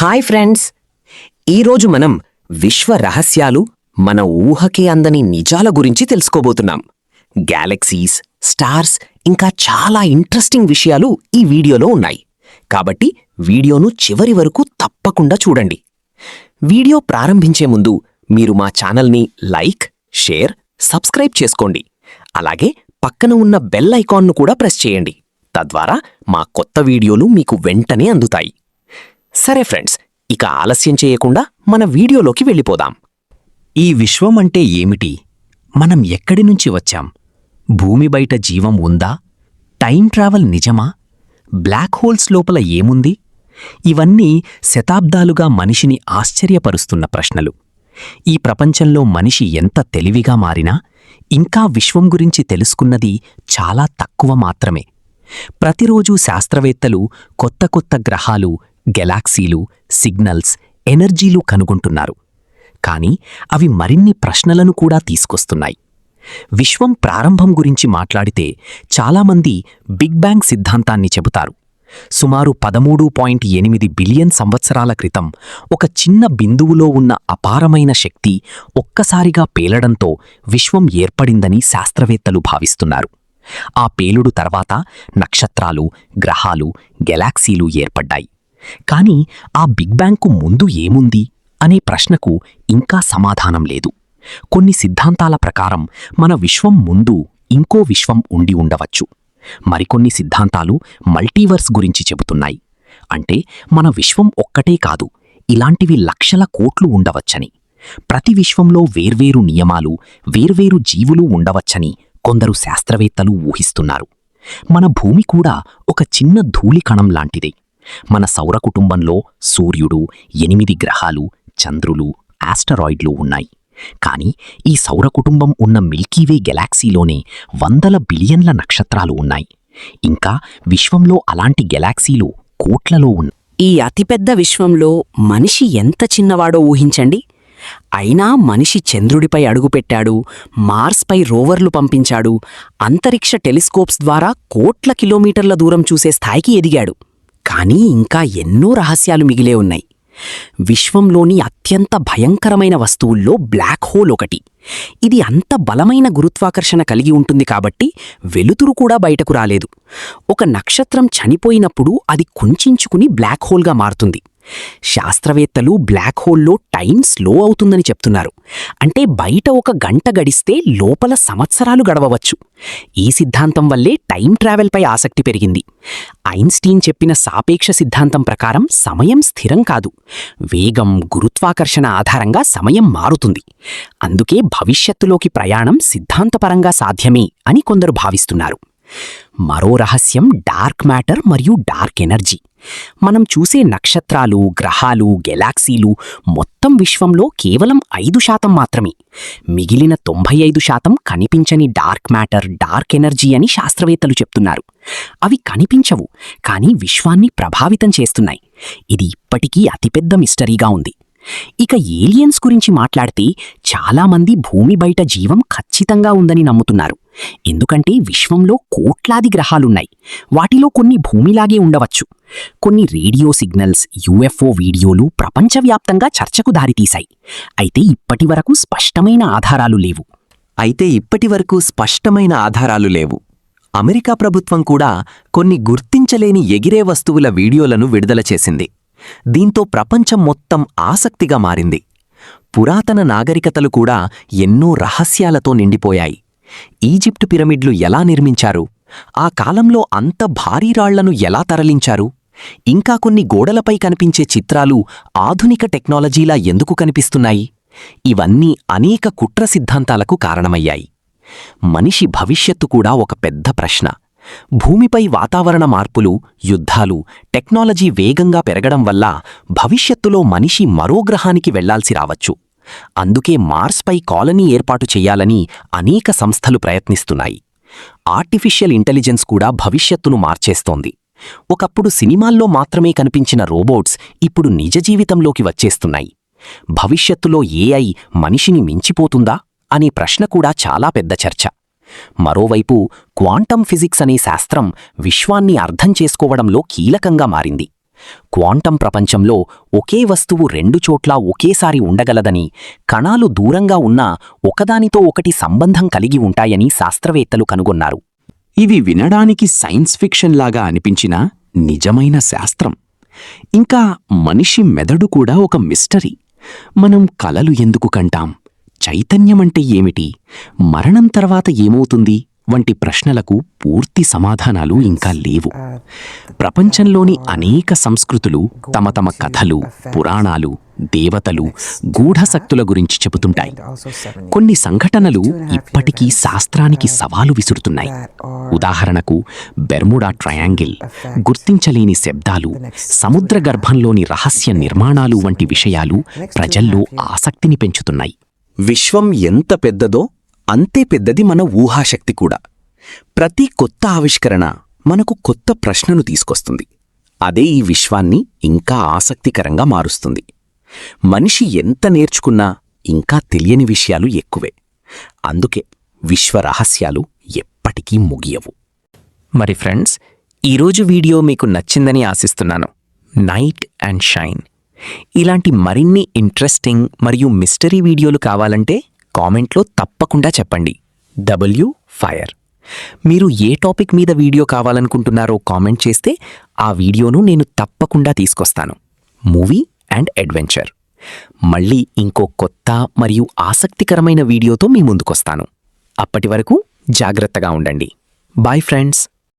Hi friends, ఈరోజు మనం విశ్వ రహస్యాలు, మన ఊహకే అందని నిజాల గురించి తెలుసుకోబోతున్నాం. గ్యాలక్సీస్, స్టార్స్ ఇంకా చాలా ఇంట్రెస్టింగ్ విషయాలు ఈ వీడియోలో ఉన్నాయి. కాబట్టి వీడియోను చివరి వరకు తప్పకుండా చూడండి. వీడియో ప్రారంభించే ముందు మీరు మా ఛానల్ని లైక్, షేర్, సబ్స్క్రైబ్ చేసుకోండి. అలాగే పక్కన ఉన్న బెల్ ఐకాన్ను కూడా ప్రెస్ చేయండి. తద్వారా మా కొత్త వీడియోలు మీకు వెంటనే అందుతాయి. సరే ఫ్రెండ్స్, ఇక ఆలస్యం చేయకుండా మన వీడియోలోకి వెళ్ళిపోదాం. ఈ విశ్వం అంటే ఏమిటి? మనం ఎక్కడి నుంచి వచ్చాం? భూమి బయట జీవం ఉందా? టైం ట్రావెల్ నిజమా? బ్లాక్ హోల్స్ లోపల ఏముంది? ఇవన్నీ శతాబ్దాలుగా మనిషిని ఆశ్చర్యపరుస్తున్న ప్రశ్నలు. ఈ ప్రపంచంలో మనిషి ఎంత తెలివిగా మారినా ఇంకా విశ్వం గురించి తెలుసుకున్నది చాలా తక్కువ మాత్రమే. ప్రతిరోజూ శాస్త్రవేత్తలు కొత్త కొత్త గ్రహాలు, గెలాక్సీలు, సిగ్నల్స్, ఎనర్జీలు కనుగొంటున్నారు. కాని అవి మరిన్ని ప్రశ్నలను కూడా తీసుకొస్తున్నాయి. విశ్వం ప్రారంభం గురించి మాట్లాడితే చాలామంది బిగ్ బ్యాంగ్ సిద్ధాంతాన్ని చెబుతారు. సుమారు 13.8 బిలియన్ సంవత్సరాల క్రితం ఒక చిన్న బిందువులో ఉన్న అపారమైన శక్తి ఒక్కసారిగా పేలడంతో విశ్వం ఏర్పడిందని శాస్త్రవేత్తలు భావిస్తున్నారు. ఆ పేలుడు తర్వాత నక్షత్రాలు, గ్రహాలు, గెలాక్సీలు ఏర్పడ్డాయి. కాని ఆ బిగ్ బ్యాంగ్కు ముందు ఏముంది అనే ప్రశ్నకు ఇంకా సమాధానం లేదు. కొన్ని సిద్ధాంతాల ప్రకారం మన విశ్వం ముందు ఇంకో విశ్వం ఉండి ఉండవచ్చు. మరికొన్ని సిద్ధాంతాలు మల్టీవర్స్ గురించి చెబుతున్నాయి. అంటే మన విశ్వం ఒక్కటే కాదు, ఇలాంటివి లక్షల కోట్లు ఉండవచ్చని. ప్రతి విశ్వంలో వేర్వేరు నియమాలు, వేర్వేరు జీవులు ఉండవచ్చని కొందరు శాస్త్రవేత్తలు ఊహిస్తున్నారు. మన భూమి కూడా ఒక చిన్న ధూళికణం లాంటిదే. మన సౌర కుటుంబంలో సూర్యుడు, 8 గ్రహాలు, చంద్రులు, ఆస్టరాయిడ్లు ఉన్నాయి. కాని ఈ సౌర కుటుంబం ఉన్న మిల్కీవే గెలాక్సీలోనే వందల బిలియన్ల నక్షత్రాలు ఉన్నాయి. ఇంకా విశ్వంలో అలాంటి గెలాక్సీలు కోట్లలో ఉన్నాయి. ఈ అతిపెద్ద విశ్వంలో మనిషి ఎంత చిన్నవాడో ఊహించండి. అయినా మనిషి చంద్రుడిపై అడుగుపెట్టాడు, మార్స్పై రోవర్లు పంపించాడు, అంతరిక్ష టెలిస్కోప్స్ ద్వారా కోట్ల కిలోమీటర్ల దూరం చూసే స్థాయికి ఎదిగాడు. కానీ ఇంకా ఎన్నో రహస్యాలు మిగిలే ఉన్నాయి. విశ్వంలోని అత్యంత భయంకరమైన వస్తువుల్లో బ్లాక్ హోల్ ఒకటి. ఇది అంత బలమైన గురుత్వాకర్షణ కలిగి ఉంటుంది కాబట్టి వెలుతురు కూడా బయటకు రాలేదు. ఒక నక్షత్రం చనిపోయినప్పుడు అది కుంచించుకుని బ్లాక్ హోల్గా మారుతుంది. శాస్త్రవేత్తలు బ్లాక్ హోల్లో టైం స్లో అవుతుందని చెప్తున్నారు. అంటే బయట 1 గంట గడిస్తే లోపల సంవత్సరాలు గడవవచ్చు. ఈ సిద్ధాంతం వల్లే టైం ట్రావెల్పై ఆసక్తి పెరిగింది. ఐన్స్టీన్ చెప్పిన సాపేక్ష సిద్ధాంతం ప్రకారం సమయం స్థిరం కాదు. వేగం, గురుత్వాకర్షణ ఆధారంగా సమయం మారుతుంది. అందుకే భవిష్యత్తులోకి ప్రయాణం సిద్ధాంతపరంగా సాధ్యమే అని కొందరు భావిస్తున్నారు. మరో రహస్యం డార్క్ మ్యాటర్ మరియు డార్క్ ఎనర్జీ. మనం చూసే నక్షత్రాలు, గ్రహాలు, గెలాక్సీలు మొత్తం విశ్వంలో కేవలం 5% మాత్రమే. మిగిలిన 95% కనిపించని డార్క్ మ్యాటర్, డార్క్ ఎనర్జీ అని శాస్త్రవేత్తలు చెప్తున్నారు. అవి కనిపించవు, కానీ విశ్వాన్ని ప్రభావితం చేస్తున్నాయి. ఇది ఇప్పటికీ అతిపెద్ద మిస్టరీగా ఉంది. ఇక ఏలియన్స్ గురించి మాట్లాడితే చాలామంది భూమి బయట జీవం ఖచ్చితంగా ఉందని నమ్ముతున్నారు. ఎందుకంటే విశ్వంలో కోట్లాది గ్రహాలున్నాయి. వాటిలో కొన్ని భూమిలాగే ఉండవచ్చు. కొన్ని రేడియో సిగ్నల్స్, యుఎఫ్ఓ వీడియోలు ప్రపంచవ్యాప్తంగా చర్చకు దారితీశాయి. అయితే ఇప్పటివరకు స్పష్టమైన ఆధారాలు లేవు. అమెరికా ప్రభుత్వం కూడా కొన్ని గుర్తించలేని ఎగిరే వస్తువుల వీడియోలను విడుదల చేసింది. దీంతో ప్రపంచం మొత్తం ఆసక్తిగా మారింది. పురాతన నాగరికతలు కూడా ఎన్నో రహస్యాలతో నిండిపోయాయి. ఈజిప్టు పిరమిడ్లు ఎలా నిర్మించారు? ఆ కాలంలో అంత భారీ రాళ్లను ఎలా తరలించారు? ఇంకా కొన్ని గోడలపై కనిపించే చిత్రాలు ఆధునిక టెక్నాలజీలా ఎందుకు కనిపిస్తున్నాయి? ఇవన్నీ అనేక కుట్ర సిద్ధాంతాలకు కారణమయ్యాయి. మనిషి భవిష్యత్తు కూడా ఒక పెద్ద ప్రశ్న. భూమిపై వాతావరణ మార్పులు, యుద్ధాలు, టెక్నాలజీ వేగంగా పెరగడం వల్ల భవిష్యత్తులో మనిషి మరో గ్రహానికి వెళ్లాల్సి రావచ్చు. అందుకే మార్స్పై కాలనీ ఏర్పాటు చెయ్యాలని అనేక సంస్థలు ప్రయత్నిస్తున్నాయి. ఆర్టిఫిషియల్ ఇంటెలిజెన్స్ కూడా భవిష్యత్తును మార్చేస్తోంది. ఒకప్పుడు సినిమాల్లో మాత్రమే కనిపించిన రోబోట్స్ ఇప్పుడు నిజ జీవితంలోకి వచ్చేస్తున్నాయి. భవిష్యత్తులో ఏఐ మనిషిని మించిపోతుందా అనే ప్రశ్న కూడా చాలా పెద్ద చర్చ. మరోవైపు క్వాంటమ్ ఫిజిక్స్ అనే శాస్త్రం విశ్వాన్ని అర్థం చేసుకోవడంలో కీలకంగా మారింది. క్వాంటం ప్రపంచంలో ఒకే వస్తువు రెండు చోట్ల ఒకేసారి ఉండగలదని, కణాలు దూరంగా ఉన్నా ఒకదానితో ఒకటి సంబంధం కలిగి ఉంటాయని శాస్త్రవేత్తలు కనుగొన్నారు. ఇవి వినడానికి సైన్స్ ఫిక్షన్ లాగా అనిపించిన నిజమైన శాస్త్రం. ఇంకా మనిషి మెదడు కూడా ఒక మిస్టరీ. మనం కలలు ఎందుకు కంటాం, చైతన్యమంటే ఏమిటి, మరణం తర్వాత ఏమవుతుంది వంటి ప్రశ్నలకు పూర్తి సమాధానాలు ఇంకా లేవు. ప్రపంచంలోని అనేక సంస్కృతులు తమ తమ కథలు, పురాణాలు, దేవతలు, గూఢశక్తుల గురించి చెబుతుంటాయి. కొన్ని సంఘటనలు ఇప్పటికీ శాస్త్రానికి సవాలు విసురుతున్నాయి. ఉదాహరణకు బెర్ముడా ట్రయాంగిల్, గుర్తించలేని శబ్దాలు, సముద్ర గర్భంలోని రహస్య నిర్మాణాలు వంటి విషయాలు ప్రజల్లో ఆసక్తిని పెంచుతున్నాయి. విశ్వం ఎంత పెద్దదో అంతే పెద్దది మన ఊహాశక్తి కూడా. ప్రతి కొత్త ఆవిష్కరణ మనకు కొత్త ప్రశ్నను తీసుకొస్తుంది. అదే ఈ విశ్వాన్ని ఇంకా ఆసక్తికరంగా మారుస్తుంది. మనిషి ఎంత నేర్చుకున్నా ఇంకా తెలియని విషయాలు ఎక్కువే. అందుకే విశ్వ రహస్యాలు ఎప్పటికీ ముగియవు. మరి ఫ్రెండ్స్, ఈరోజు వీడియో మీకు నచ్చిందని ఆశిస్తున్నాను. నైట్ అండ్ షైన్ ఇలాంటి మరిన్ని ఇంట్రెస్టింగ్ మరియు మిస్టరీ వీడియోలు కావాలంటే కామెంట్లో తప్పకుండా చెప్పండి. ఫైర్. మీరు ఏ టాపిక్ మీద వీడియో కావాలనుకుంటున్నారో కామెంట్ చేస్తే ఆ వీడియోను నేను తప్పకుండా తీసుకొస్తాను. Movie and adventure. మళ్ళీ ఇంకో కొత్త మరియు ఆసక్తికరమైన వీడియోతో మీ ముందుకొస్తాను. అప్పటి వరకు జాగ్రత్తగా ఉండండి. Bye friends.